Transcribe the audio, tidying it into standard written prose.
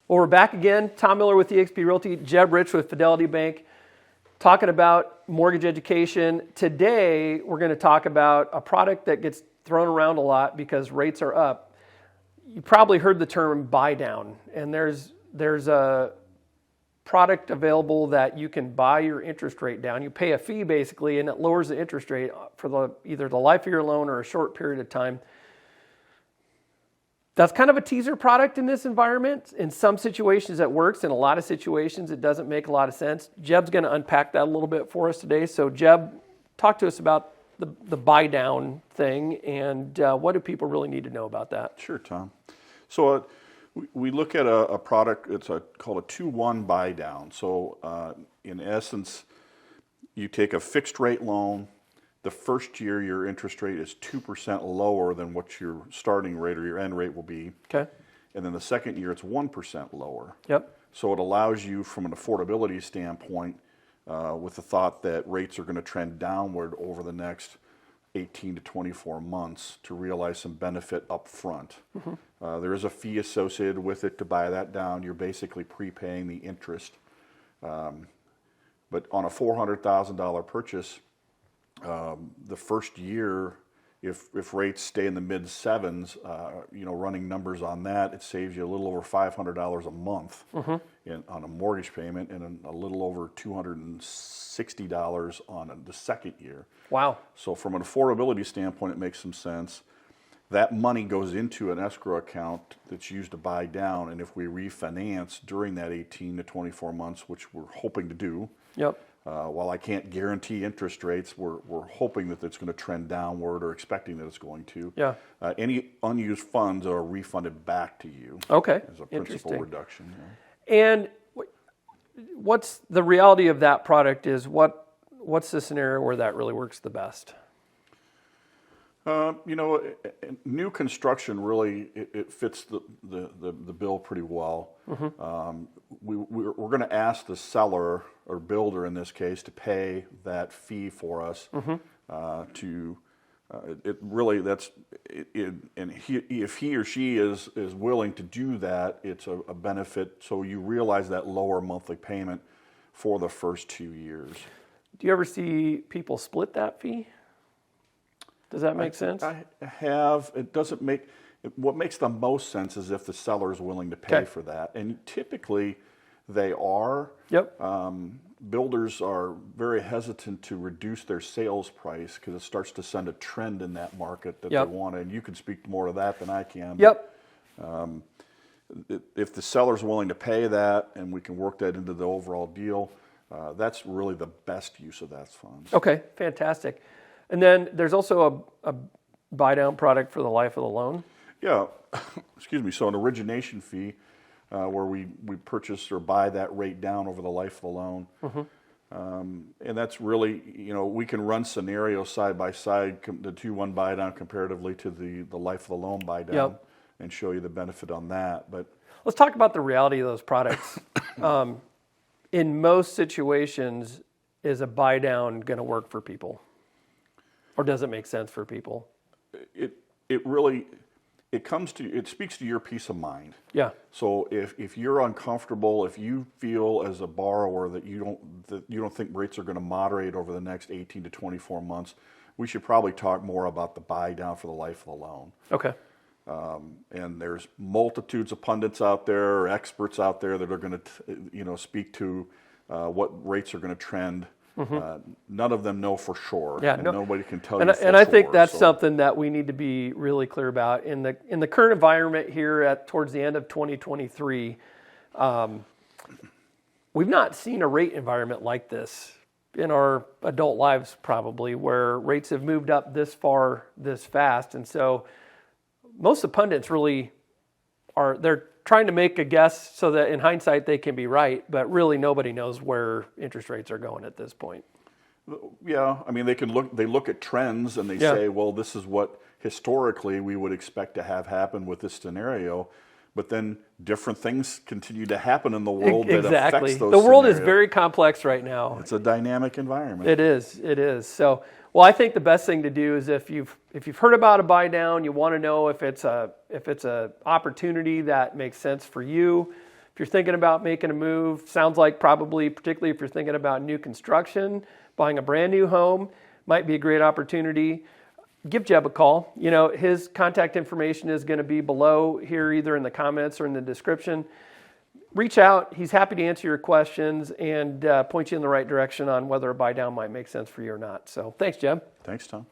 Well, we're back again. Tom Miller with eXp Realty, Jeb Rich with Fidelity Bank, talking about mortgage education. Today, we're going to talk about a product that gets thrown around a lot because rates are up. You probably heard the term buy down, and there's a product available that you can buy your interest rate down. You pay a fee basically, and it lowers the interest rate for either the life of your loan or a short period of time. That's kind of a teaser product in this environment. In some situations it works. In a lot of situations it doesn't make a lot of sense. Jeb's going to unpack that a little bit for us today. So Jeb, talk to us about the buy down thing and what do people really need to know about that? Sure, Tom. So we look at a product, it's called a 2-1 buy down. So in essence, you take a fixed rate loan. The first year, your interest rate is 2% lower than what your starting rate or your end rate will be. Okay. And then the second year, it's 1% lower. Yep. So it allows you, from an affordability standpoint, with the thought that rates are going to trend downward over the next 18 to 24 months, to realize some benefit up front. Mm-hmm. There is a fee associated with it to buy that down. You're basically prepaying the interest. But on a $400,000 purchase, the first year, if rates stay in the mid sevens, running numbers on that, it saves you a little over $500 a month mm-hmm. on a mortgage payment, and a little over $260 on the second year. Wow. So from an affordability standpoint, it makes some sense. That money goes into an escrow account that's used to buy down, and if we refinance during that 18 to 24 months, which we're hoping to do, yep. While I can't guarantee interest rates, we're hoping that it's going to trend downward, or expecting that it's going to. Yeah. Any unused funds are refunded back to you. Okay. As a principal reduction. Yeah. And what's the reality of that product is what's the scenario where that really works the best? New construction really it fits the bill pretty well. Mm-hmm. We're going to ask the seller or builder in this case to pay that fee for us. Mm-hmm. If he or she is willing to do that, it's a benefit. So you realize that lower monthly payment for the first 2 years. Do you ever see people split that fee? Does that make sense? I have. It doesn't make. What makes the most sense is if the seller is willing to pay for that, and typically they are. Yep. Builders are very hesitant to reduce their sales price because it starts to send a trend in that market that yep. they want. And you can speak more to that than I can. Yep. But, if the seller's willing to pay that, and we can work that into the overall deal, that's really the best use of that funds. Okay, fantastic. And then there's also a buy down product for the life of the loan. Yeah, excuse me. So an origination fee where we purchase or buy that rate down over the life of the loan. Mm-hmm. And that's really, we can run scenarios side by side, the 2-1 buy down comparatively to the life of the loan buy down, yep. and show you the benefit on that. But let's talk about the reality of those products. In most situations, is a buy down going to work for people? Or does it make sense for people? It speaks to your peace of mind. Yeah. So if you're uncomfortable, if you feel as a borrower that you don't think rates are going to moderate over the next 18 to 24 months, we should probably talk more about the buy down for the life of the loan. Okay. And there's multitudes of pundits out there, or experts out there that are going to speak to what rates are going to trend. Mm-hmm. None of them know for sure, and nobody can tell you for sure. And I think that's something that we need to be really clear about. In the current environment here towards the end of 2023, we've not seen a rate environment like this in our adult lives probably, where rates have moved up this far, this fast. And so most of the pundits really they're trying to make a guess so that in hindsight they can be right, but really nobody knows where interest rates are going at this point. Yeah, I mean they look at trends and they say, well, this is what historically we would expect to have happen with this scenario, but then different things continue to happen in the world that affects those. The world is very complex right now. It's a dynamic environment. It is. So, well, I think the best thing to do is if you've heard about a buy down, you want to know if it's a opportunity that makes sense for you. If If you're thinking about making a move, sounds like probably, particularly if you're thinking about new construction, buying a brand new home, might be a great opportunity. Give Jeb a call. You know, his contact information is going to be below here, either in the comments or in the description. Reach out. He's happy to answer your questions and point you in the right direction on whether a buy down might make sense for you or not. So thanks, Jeb. Thanks, Tom.